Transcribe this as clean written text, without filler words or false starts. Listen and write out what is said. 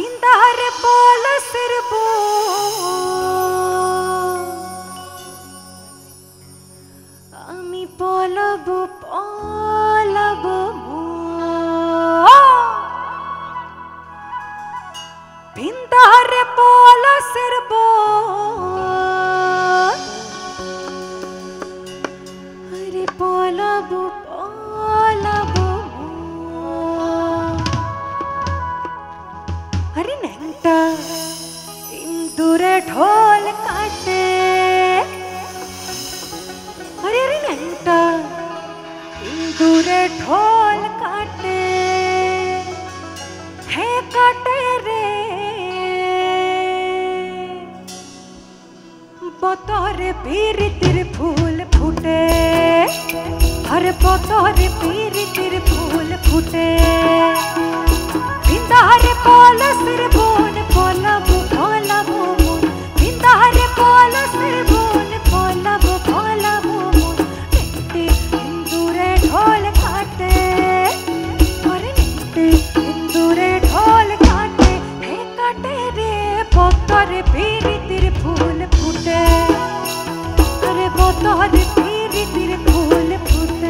पिंदारे बोल सिर बो आमी पलबो पलबो पिंदारे बोल सिर बो अरे पलबो पलबो अरे नंटा इंदुरे ढोल काटे अरे नंटा इंदुरे ढोल काटे है काटे रे बतौरे पीर तिर फूल फूटे हर बतौरे पीर तिर फूल फूटे पिंदारे पोल सिर बोन पोलबो पोलबो मोन पिंदारे पोल सिर बोन पोलबो पोलबो मोन नित्ते इंदुरे ढोल काटे और नित्ते इंदुरे ढोल काटे हे काटे रे बतौरे पीर तिर फूल फूटे अरे बतौरे पीर तिर फूल फूटे